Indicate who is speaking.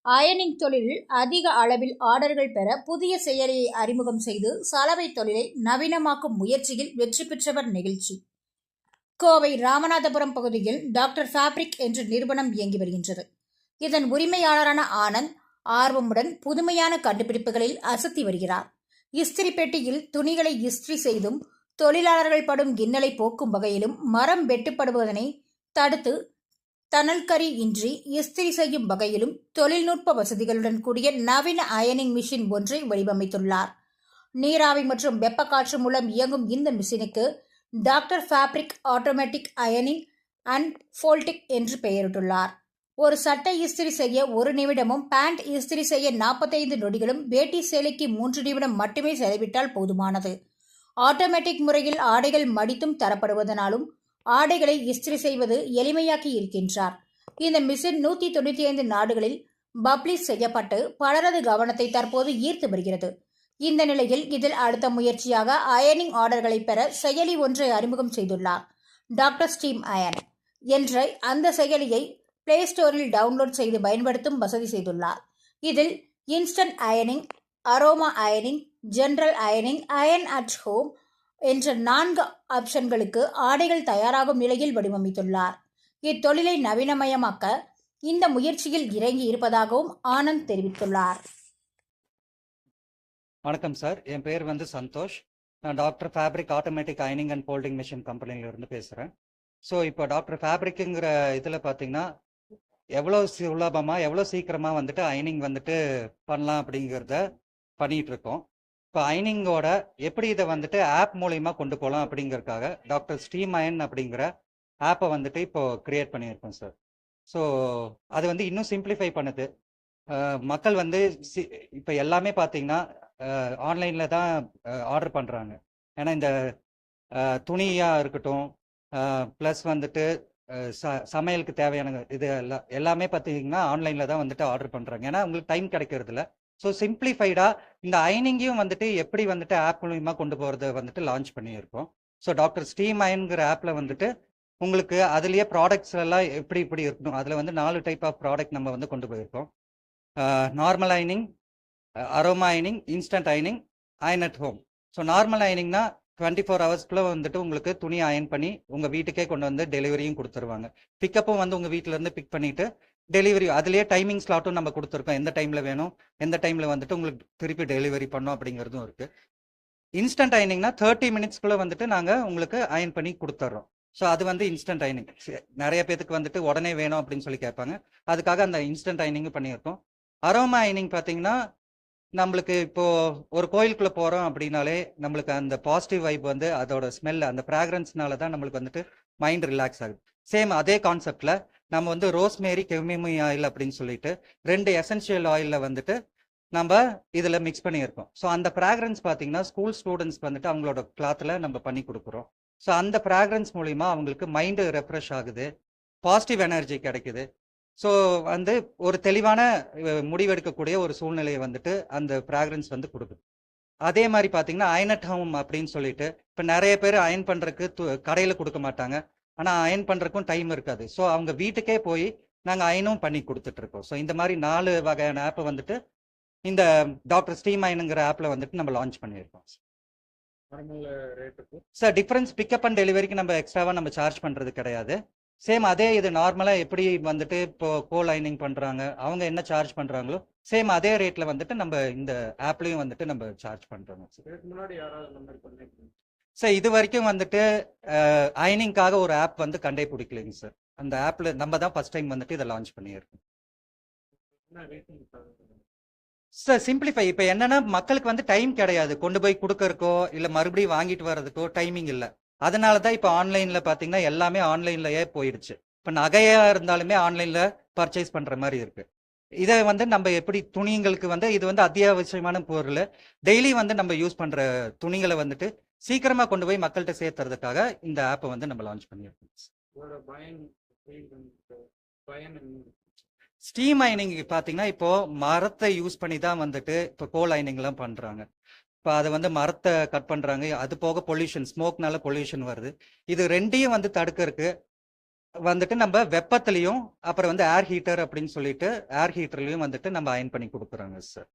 Speaker 1: அயனிங் தொழிலில் அதிக அளவில் ஆர்டர்கள் பெற புதிய செயலியை அறிமுகம் செய்து சலவை தொழிலை நவீனமாக்கும் முயற்சியில் வெற்றி பெற்றவர் நெகிழ்ச்சி. கோவை ராமநாதபுரம் பகுதியில் டாக்டர் ஃபேப்ரிக் என்ற நிறுவனம் இயங்கி வருகின்றது. இதன் உரிமையாளரான ஆனந்த் ஆர்வமுடன் புதுமையான கண்டுபிடிப்புகளில் அசத்தி வருகிறார். இஸ்திரி பெட்டியில் துணிகளை இஸ்திரி செய்தும் தொழிலாளர்கள் படும் இன்னலை போக்கும் வகையிலும் மரம் வெட்டுப்படுவதனை தடுத்து தணல்கரி இன்றி இஸ்திரி செய்யும் வகையிலும் தொழில்நுட்ப வசதிகளுடன் கூடிய நவீன அயனிங் மிஷின் ஒன்றை வடிவமைத்துள்ளார். நீராவி மற்றும் வெப்ப காற்று மூலம் இயங்கும் இந்த மிஷினுக்கு டாக்டர் ஃபேப்ரிக் ஆட்டோமேட்டிக் அயனிங் அண்ட் ஃபோல்டிக் என்று பெயரிட்டுள்ளார். ஒரு சட்டை இஸ்திரி செய்ய 1 நிமிடமும், பேண்ட் இஸ்திரி செய்ய 45 நொடிகளும், வேட்டி சேலைக்கு 3 நிமிடம் மட்டுமே செலவிட்டால் போதுமானது. ஆட்டோமேட்டிக் முறையில் ஆடைகள் மடித்தும் தரப்படுவதனாலும் ஆடைகளை இஸ்திரி செய்வது எளிமையாக்கி இருக்கின்றார். இந்த மிஷின் 195 நாடுகளில் பப்ளிஷ் செய்யப்பட்டு பலரது கவனத்தை தற்போது ஈர்த்து வருகிறது. இந்த நிலையில் இதில் அடுத்த முயற்சியாக அயனிங் ஆர்டர்களை பெற செயலி ஒன்றை அறிமுகம் செய்துள்ளார். டாக்டர் ஸ்டீம் அயன் என்ற அந்த செயலியை பிளே ஸ்டோரில் டவுன்லோட் செய்து பயன்படுத்தும் வசதி செய்துள்ளார். இதில் instant அயனிங், aroma அயனிங், general அயனிங், iron at home என்ற 4 ஆப்ஷன்களுக்கு ஆடைகள் தயாராகும் நிலையில் வடிவமைத்துள்ளார். இத்தொழிலை நவீனமயமாக்க இந்த முயற்சியில் இறங்கி இருப்பதாகவும் ஆனந்த் தெரிவித்துள்ளார்.
Speaker 2: வணக்கம் சார், என் பேர் சந்தோஷ். நான் டாக்டர் ஃபேப்ரிக் ஆட்டோமேட்டிக் அயனிங் அண்ட் ஃபோல்டிங் மிஷின் கம்பெனியிலிருந்து பேசுகிறேன். ஸோ இப்போ டாக்டர் ஃபேப்ரிக்குங்கிற இதில் பார்த்தீங்கன்னா எவ்வளோ சுலபமாக எவ்வளோ சீக்கிரமாக அயனிங் பண்ணலாம் அப்படிங்கிறத பண்ணிகிட்டு இருக்கோம். இப்போ அயனிங்கோட எப்படி இதை ஆப் மூலிமா கொண்டு போகலாம் அப்படிங்கிறதுக்காக டாக்டர் ஸ்டீம் அயன் அப்படிங்கிற ஆப்பை இப்போ கிரியேட் பண்ணியிருக்கோம் சார். ஸோ அது இன்னும் சிம்பிளிஃபை பண்ணுது. மக்கள் இப்போ எல்லாமே பார்த்தீங்கன்னா ஆன்லைனில் தான் ஆர்டர் பண்ணுறாங்க. ஏன்னா இந்த துணியாக இருக்கட்டும், ப்ளஸ் சமையலுக்கு தேவையான இது எல்லாமே பார்த்தீங்கன்னா ஆன்லைனில் தான் ஆர்டர் பண்ணுறாங்க. ஏன்னா உங்களுக்கு டைம் கிடைக்கிறதில்ல. ஸோ சிம்பிளிஃபைடாக இந்த அயனிங்கையும் எப்படி ஆப் மூலிமா கொண்டு போகிறத லான்ச் பண்ணியிருக்கோம். ஸோ டாக்டர் ஸ்டீம் அயன்கிற ஆப்பில் உங்களுக்கு அதுலேயே ப்ராடக்ட்ஸ் எல்லாம் இப்படி இருக்கணும். அதில் 4 டைப் ஆஃப் ப்ராடக்ட் நம்ம கொண்டு போயிருக்கோம். Normal அயனிங், aroma அயனிங், instant அயனிங், iron at home. So normal அயனிங்னா 24 ஹவர்ஸ்க்குள்ளே உங்களுக்கு துணி அயன் பண்ணி உங்கள் வீட்டுக்கே கொண்டு டெலிவரியும் கொடுத்துருவாங்க. பிக்கப்பும் உங்கள் வீட்டிலேருந்து பிக் பண்ணிவிட்டு டெலிவரி அதுலேயே டைமிங் ஸ்லாட்டும் நம்ம கொடுத்துருக்கோம். எந்த டைமில் வேணும், எந்த டைமில் உங்களுக்கு திருப்பி டெலிவரி பண்ணோம் அப்படிங்கிறதும் இருக்குது. இன்ஸ்டன்ட் அயனிங்னா 30 மினிட்ஸ்க்குள்ளே நாங்கள் உங்களுக்கு அயன் பண்ணி கொடுத்துட்றோம். ஸோ அது இன்ஸ்டன்ட் அயனிங். நிறைய பேத்துக்கு உடனே வேணும் அப்படின்னு சொல்லி கேட்பாங்க. அதுக்காக அந்த இன்ஸ்டன்ட் அயனிங் பண்ணியிருக்கோம். அரோமா அயனிங் பார்த்தீங்கன்னா நம்மளுக்கு இப்போ ஒரு கோயிலுக்குள்ள போறோம் அப்படின்னாலே நம்மளுக்கு அந்த பாசிட்டிவ் வைப் அதோட ஸ்மெல், அந்த ஃப்ராக்ரன்ஸ்னால தான் நம்மளுக்கு மைண்ட் ரிலாக்ஸ் ஆகுது. சேம் அதே கான்செப்ட்ல நம்ம ரோஸ்மேரி, கெமிமி ஆயில் அப்படின்னு சொல்லிட்டு 2 எசென்ஷியல் ஆயிலில் நம்ம இதில் மிக்ஸ் பண்ணியிருக்கோம். ஸோ அந்த ஃப்ராக்ரன்ஸ் பார்த்தீங்கன்னா ஸ்கூல் ஸ்டூடெண்ட்ஸ் அவங்களோட கிளாத்தில் நம்ம பண்ணி கொடுக்குறோம். ஸோ அந்த ஃப்ராக்ரன்ஸ் மூலிமா அவங்களுக்கு மைண்டு ரெஃப்ரெஷ் ஆகுது, பாசிட்டிவ் எனர்ஜி கிடைக்குது. ஸோ ஒரு தெளிவான முடிவெடுக்கக்கூடிய ஒரு சூழ்நிலையை அந்த ஃப்ராக்ரன்ஸ் கொடுக்குது. அதே மாதிரி பார்த்தீங்கன்னா அயன் அட் ஹோம் அப்படின்னு சொல்லிட்டு இப்போ நிறைய பேர் அயன் பண்ணுறதுக்கு கடையில் கொடுக்க மாட்டாங்க. ஆனால் அயன் பண்ணுறதுக்கும் டைம் இருக்காது. ஸோ அவங்க வீட்டுக்கே போய் நாங்கள் அயனும் பண்ணி கொடுத்துட்ருக்கோம். ஸோ இந்த மாதிரி 4 வகையான ஆப்பை இந்த டாக்டர் ஸ்டீம் அயனுங்கிற ஆப்பில் நம்ம லான்ச் பண்ணியிருக்கோம். சார் டிஃப்ரென்ஸ் பிக்கப் அண்ட் டெலிவரிக்கு நம்ம எக்ஸ்ட்ராவாக நம்ம சார்ஜ் பண்ணுறது கிடையாது. சேம் அதே இது நார்மலாக எப்படி இப்போ கோல் லைனிங் பண்ணுறாங்க, அவங்க என்ன சார்ஜ் பண்ணுறாங்களோ சேம் அதே ரேட்டில் நம்ம இந்த ஆப்லையும் நம்ம சார்ஜ் பண்ணுறோங்க. சார் இது வரைக்கும் அயனிங்காக ஒரு ஆப் கண்டே பிடிக்கலைங்க சார். அந்த ஆப்பில் நம்ம தான் ஃபர்ஸ்ட் டைம் இதை லான்ச் பண்ணியிருக்கோம். சார் சிம்பிளிஃபை இப்போ என்னன்னா மக்களுக்கு டைம் கிடையாது, கொண்டு போய் கொடுக்கறக்கோ இல்லை மறுபடியும் வாங்கிட்டு வர்றதுக்கோ டைமிங் இல்லை. அதனால தான் இப்போ ஆன்லைனில் பார்த்தீங்கன்னா எல்லாமே ஆன்லைன்லயே போயிடுச்சு. இப்போ நகையாக இருந்தாலுமே ஆன்லைனில் பர்ச்சேஸ் பண்ணுற மாதிரி இருக்கு. இதை நம்ம எப்படி துணிங்களுக்கு இது அத்தியாவசியமான பொருள், டெய்லி நம்ம யூஸ் பண்ணுற துணிகளை சீக்கிரமாக கொண்டு போய் மக்கள்கிட்ட சேர்த்துறதுக்காக இந்த ஆப்பை நம்ம லான்ச் பண்ணியிருக்கோம். ஸ்டீம் அயனிங் பார்த்தீங்கன்னா இப்போ மரத்தை யூஸ் பண்ணி தான் இப்போ கோல் அயனிங்லாம் பண்ணுறாங்க. இப்போ அதை மரத்தை கட் பண்ணுறாங்க. அது போக பொல்யூஷன், ஸ்மோக்னால பொல்யூஷன் வருது. இது ரெண்டையும் தடுக்கிறதுக்கு வந்துட்டு நம்ம வெப்பத்துலையும் அப்புறம் வந்து ஏர் ஹீட்டர் அப்படின்னு சொல்லிட்டு ஏர் ஹீட்டர்லையும் வந்துட்டு நம்ம அயன் பண்ணி கொடுக்குறோங்க சார்.